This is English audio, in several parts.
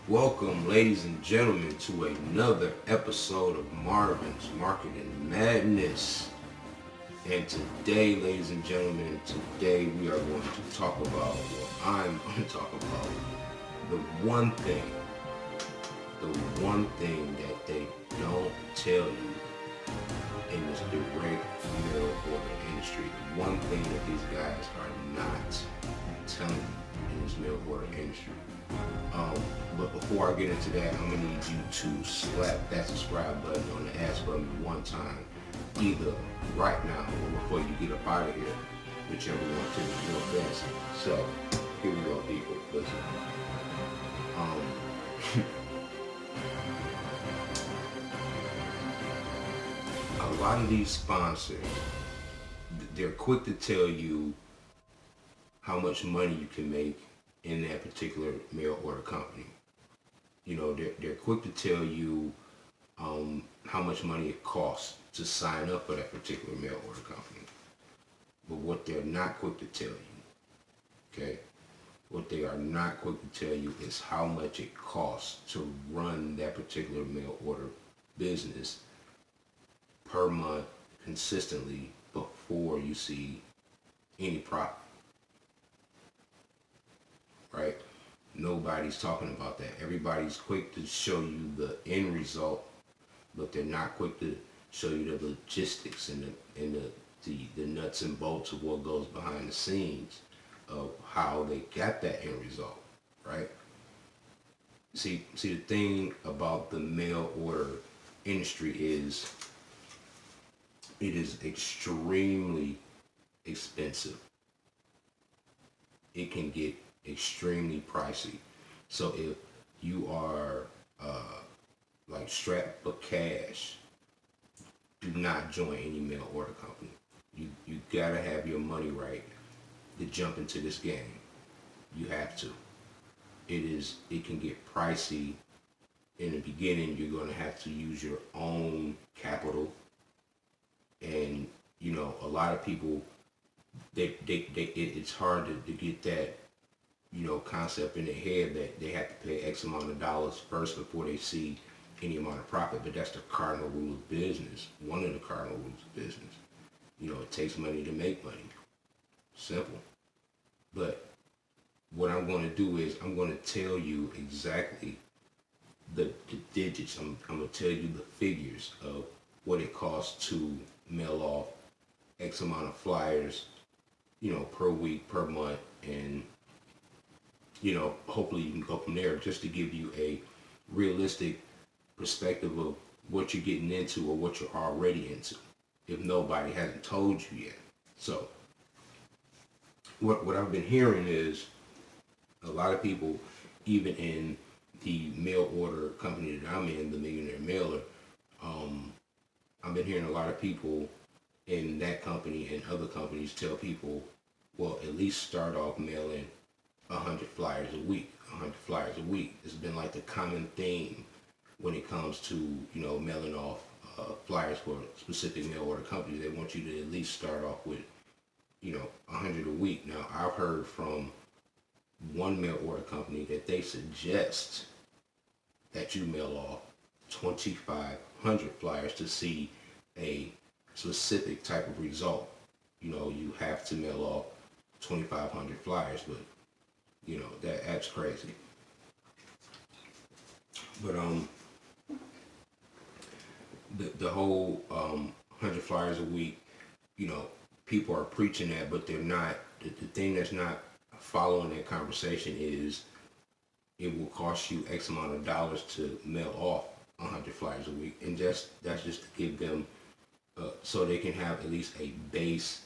Welcome, ladies and gentlemen, to another episode of Marvin's Marketing Madness. And today, ladies and gentlemen, today we are going to talk about, I'm going to talk about the one thing that they don't tell you in this direct mail order industry. The one thing that these guys are not telling you in this mail order industry. But before I get into that, I'm gonna need you to slap that subscribe button on the ass button one time, either right now or before you get up out of here, whichever one to your best. So here we go, people. Listen. A lot of these sponsors, they're quick to tell you how much money you can make in that particular mail order company. You know, they're quick to tell you how much money it costs to sign up for that particular mail order company. But what they're not quick to tell you, okay, what they are not quick to tell you is how much it costs to run that particular mail order business per month consistently before you see any profit. Right? Nobody's talking about that. Everybody's quick to show you the end result, but they're not quick to show you the logistics and the nuts and bolts of what goes behind the scenes of how they got that end result. Right? See the thing about the mail order industry is it is extremely expensive. It can get extremely pricey. So if you are like strapped for cash, do not join any mail order company. You gotta have your money right to jump into this game. You have to. It can get pricey. In the beginning, you're gonna have to use your own capital, and you know a lot of people it's hard to get that concept in their head that they have to pay X amount of dollars first before they see any amount of profit. But that's the cardinal rule of business. One of the cardinal rules of business. It takes money to make money. Simple. But what I'm going to do is I'm going to tell you exactly the digits. I'm going to tell you the figures of what it costs to mail off X amount of flyers, per week, per month, and hopefully you can go from there just to give you a realistic perspective of what you're getting into or what you're already into, if nobody hasn't told you yet. So what I've been hearing is a lot of people, even in the mail order company that I'm in, the Millionaire Mailer, I've been hearing a lot of people in that company and other companies tell people, well, at least start off mailing 100 flyers a week. 100 flyers a week. It's been like the common theme when it comes to mailing off flyers for specific mail order companies. They want you to at least start off with 100 a week. Now I've heard from one mail order company that they suggest that you mail off 2,500 flyers to see a specific type of result. You have to mail off 2,500 flyers, but that's crazy. But the whole 100 flyers a week, people are preaching that, but they're not. The thing that's not following that conversation is it will cost you X amount of dollars to mail off 100 flyers a week, and that's just to give them so they can have at least a base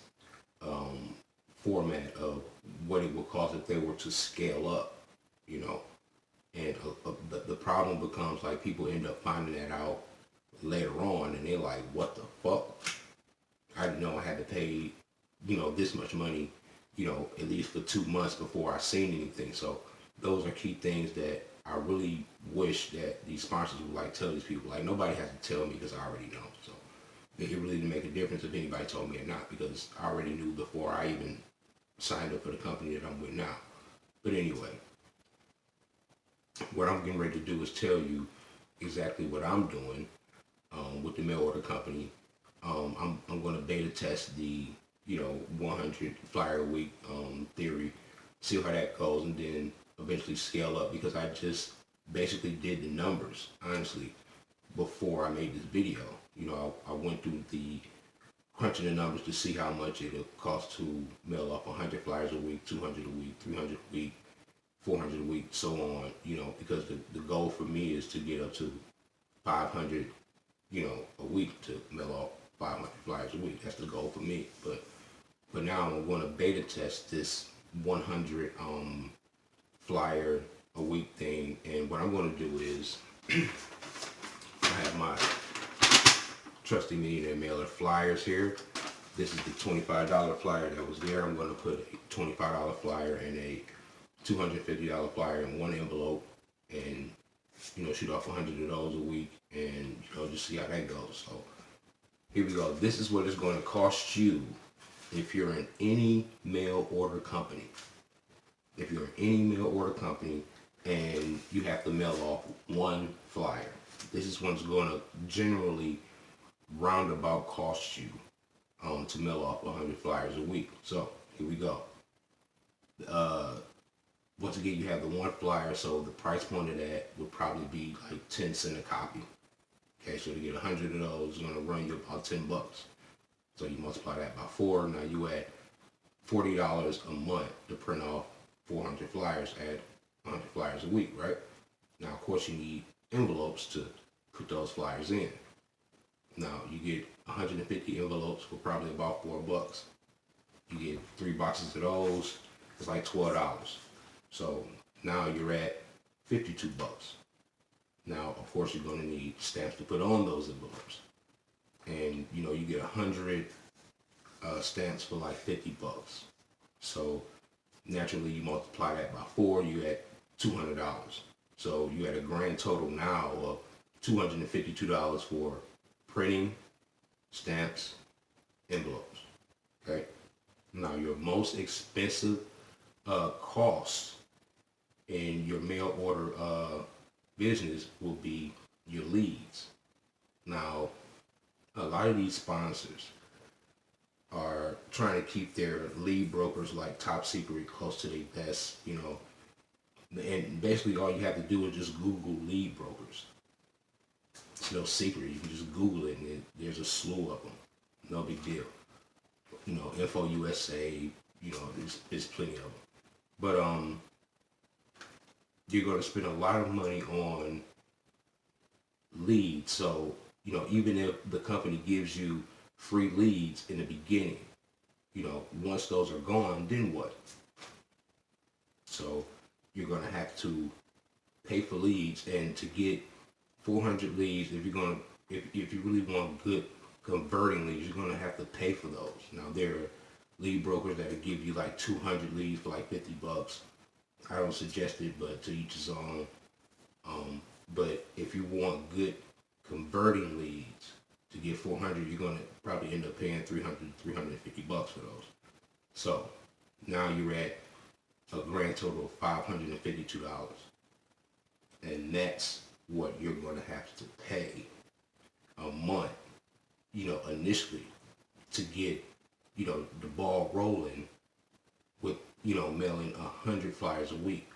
format of what it would cost if they were to scale up, and the problem becomes like people end up finding that out later on, and they're like, what the fuck? I didn't know I had to pay this much money at least for 2 months before I seen anything. So those are key things that I really wish that these sponsors would like tell these people. Like, nobody has to tell me because I already know. So it really didn't make a difference if anybody told me or not, because I already knew before I even signed up for the company that I'm with now. But anyway, what I'm getting ready to do is tell you exactly what I'm doing with the mail order company. I'm going to beta test the 100 flyer a week theory, see how that goes, and then eventually scale up, because I just basically did the numbers honestly before I made this video. I went through the crunching the numbers to see how much it'll cost to mail off 100 flyers a week, 200 a week, 300 a week, 400 a week, so on, because the goal for me is to get up to 500, a week, to mail off 500 flyers a week. That's the goal for me. But now I'm going to beta test this 100 flyer a week thing. And what I'm going to do is I have my trusty millionaire mailer flyers here. This is the $25 flyer that was there. I'm going to put a $25 flyer and a $250 flyer in one envelope, and shoot off 100 of those a week, and just see how that goes. So here we go. This is what it's going to cost you if you're in any mail order company. If you're in any mail order company and you have to mail off one flyer, this is what's going to generally roundabout cost you to mail off 100 flyers a week. So here we go. Once again, you have the one flyer, so the price point of that would probably be like 10 cents a copy. Okay, so to get 100 of those, it's going to run you about $10. So you multiply that by 4. Now you add $40 a month to print off 400 flyers at 100 flyers a week, right? Now, of course, you need envelopes to put those flyers in. Now, you get 150 envelopes for probably about $4. You get 3 boxes of those. It's like $12. So now you're at $52. Now, of course, you're going to need stamps to put on those envelopes. And, you get 100 stamps for like $50. So naturally, you multiply that by 4, you at $200. So you at a grand total now of $252 for printing, stamps, envelopes. Okay. Now, your most expensive cost in your mail order business will be your leads. Now, a lot of these sponsors are trying to keep their lead brokers like top secret, close to their best, and basically all you have to do is just Google lead brokers. It's no secret. You can just Google it, and there's a slew of them. No big deal. Info USA, there's plenty of them. But you're going to spend a lot of money on leads. So, even if the company gives you free leads in the beginning, once those are gone, then what? So you're going to have to pay for leads, and to get 400 leads, if you really want good converting leads, you're going to have to pay for those. Now, there are lead brokers that will give you like 200 leads for like $50. I don't suggest it, but to each his own. But if you want good converting leads, to get 400, you're going to probably end up paying $350 for those. So now you're at a grand total of $552. And that's what you're going to have to pay a month, initially, to get, the ball rolling with, mailing 100 flyers a week.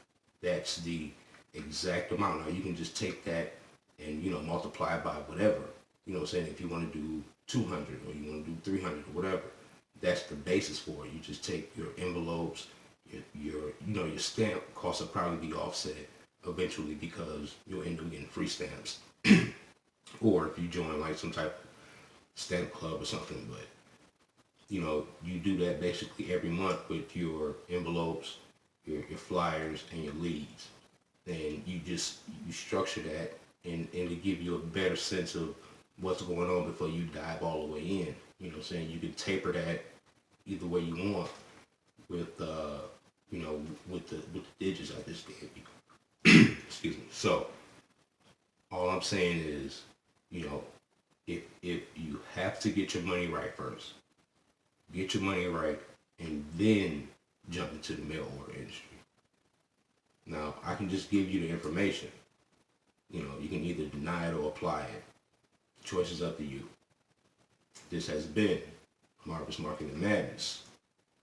That's the exact amount. Now, you can just take that and, multiply by whatever. If you want to do 200 or you want to do 300 or whatever, that's the basis for it. You just take your envelopes, your stamp costs will probably be offset eventually, because you'll end up getting free stamps. Or if you join like some type of stamp club or something. But you do that basically every month with your envelopes, your flyers, and your leads. And you structure that and to give you a better sense of what's going on before you dive all the way in. You can taper that either way you want with with the digits I just gave you. Excuse me. So all I'm saying is, if you have to get your money right first, get your money right, and then jump into the mail order industry. Now, I can just give you the information. You know, you can either deny it or apply it. Choice is up to you. This has been Marvelous Marketing Madness.